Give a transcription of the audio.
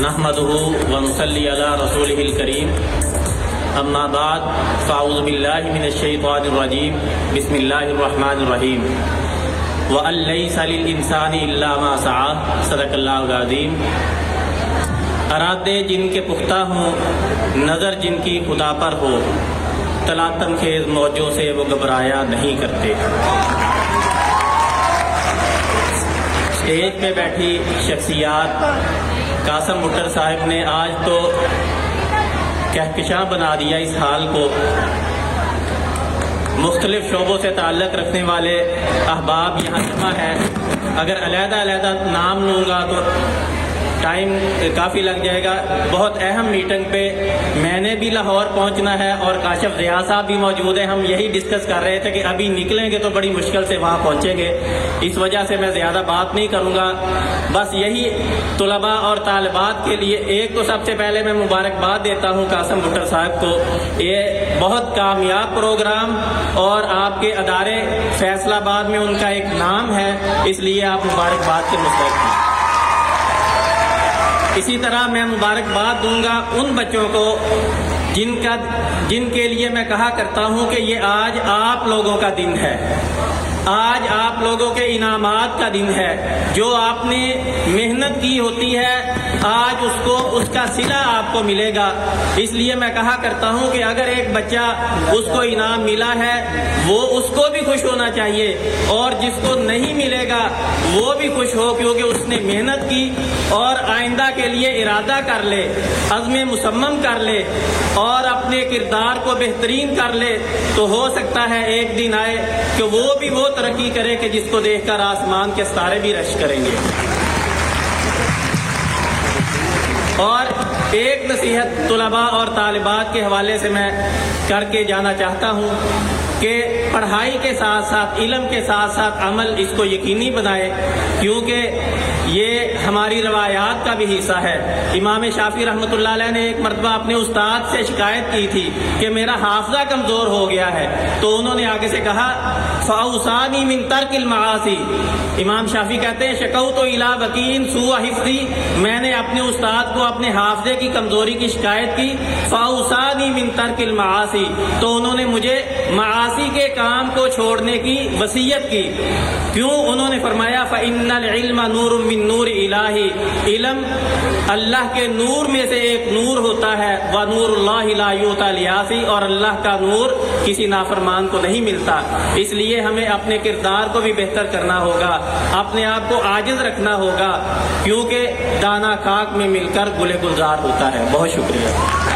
نحمده ونصلي على رسوله الكريم اما بعد فاعوذ باللہ من الشیطان الرجیم بسم اللہ الرحمن الرحیم وَأَن لَّيْسَ لِلْإِنسَانِ إِلَّا مَا سَعَىٰ صدق اللہ العظیم۔ ارادے جن کے پختہ ہوں، نظر جن کی خدا پر ہو، تلاطم خیز موجوں سے وہ گھبرایا نہیں کرتے۔ اسٹیج پہ بیٹھی شخصیات، قاسم بٹر صاحب نے آج تو کہکشاں بنا دیا اس حال کو۔ مختلف شعبوں سے تعلق رکھنے والے احباب یہاں جمع ہیں۔ اگر علیحدہ علیحدہ نام لوں گا تو ٹائم کافی لگ جائے گا۔ بہت اہم میٹنگ پہ میں نے بھی لاہور پہنچنا ہے اور کاشف ضیاء صاحب بھی موجود ہیں۔ ہم یہی ڈسکس کر رہے تھے کہ ابھی نکلیں گے تو بڑی مشکل سے وہاں پہنچیں گے، اس وجہ سے میں زیادہ بات نہیں کروں گا۔ بس یہی طلباء اور طالبات کے لیے ایک تو سب سے پہلے میں مبارکباد دیتا ہوں قاسم بٹر صاحب کو۔ یہ بہت کامیاب پروگرام اور آپ کے ادارے فیصل آباد میں ان کا ایک نام ہے، اس لیے آپ مبارکباد کے مستحق ہیں۔ اسی طرح میں مبارکباد دوں گا ان بچوں کو جن کے لیے میں کہا کرتا ہوں کہ یہ آج آپ لوگوں کا دن ہے، آج آپ لوگوں کے انعامات کا دن ہے۔ جو آپ نے محنت کی ہوتی ہے آج اس کا صلہ آپ کو ملے گا۔ اس لیے میں کہا کرتا ہوں کہ اگر ایک بچہ اس کو انعام ملا ہے وہ اس کو بھی خوش ہونا چاہیے، اور جس کو نہیں ملے گا وہ بھی خوش ہو، کیونکہ اس نے محنت کی اور آئندہ کے لیے ارادہ کر لے، عزم مصمم کر لے اور اپنے کردار کو بہترین کر لے، تو ہو سکتا ہے ایک دن آئے کہ وہ بھی وہ ترقی کرے کہ جس کو دیکھ کر آسمان کے ستارے بھی رش کریں گے۔ اور ایک نصیحت طلباء اور طالبات کے حوالے سے میں کر کے جانا چاہتا ہوں کہ پڑھائی کے ساتھ ساتھ، علم کے ساتھ ساتھ عمل اس کو یقینی بنائے، کیونکہ یہ ہماری روایات کا بھی حصہ ہے۔ امام شافعی رحمۃ اللہ علیہ نے ایک مرتبہ اپنے استاد سے شکایت کی تھی کہ میرا حافظہ کمزور ہو گیا ہے، تو انہوں نے آگے سے کہا فَأَوْصَانِي مِن تَرْكِ الْمَعَاصِي۔ امام شافعی کہتے ہیں شکوت الی وکیل سوء حفظی، میں نے اپنے استاد کو اپنے حافظے کی کمزوری کی شکایت کی، فَأَوْصَانِي مِن تَرْكِ الْمَعَاصِي، تو انہوں نے مجھے معاصی کے کام کو چھوڑنے کی وصیت کی۔ کیوں؟ انہوں نے فرمایا فَإِنَّ الْعِلْمَ نُورٌ مِّن نُورِ الٰہِ، علم اللہ کے نور میں سے ایک نور ہوتا ہے، وَنُورُ اللہِ لَا يُؤْتَىٰ لِعَاصٍ، اور اللہ کا نور کسی نافرمان کو نہیں ملتا۔ اس لیے ہمیں اپنے کردار کو بھی بہتر کرنا ہوگا، اپنے آپ کو عاجز رکھنا ہوگا، کیونکہ دانہ خاک میں مل کر گل گلزار ہوتا ہے۔ بہت شکریہ۔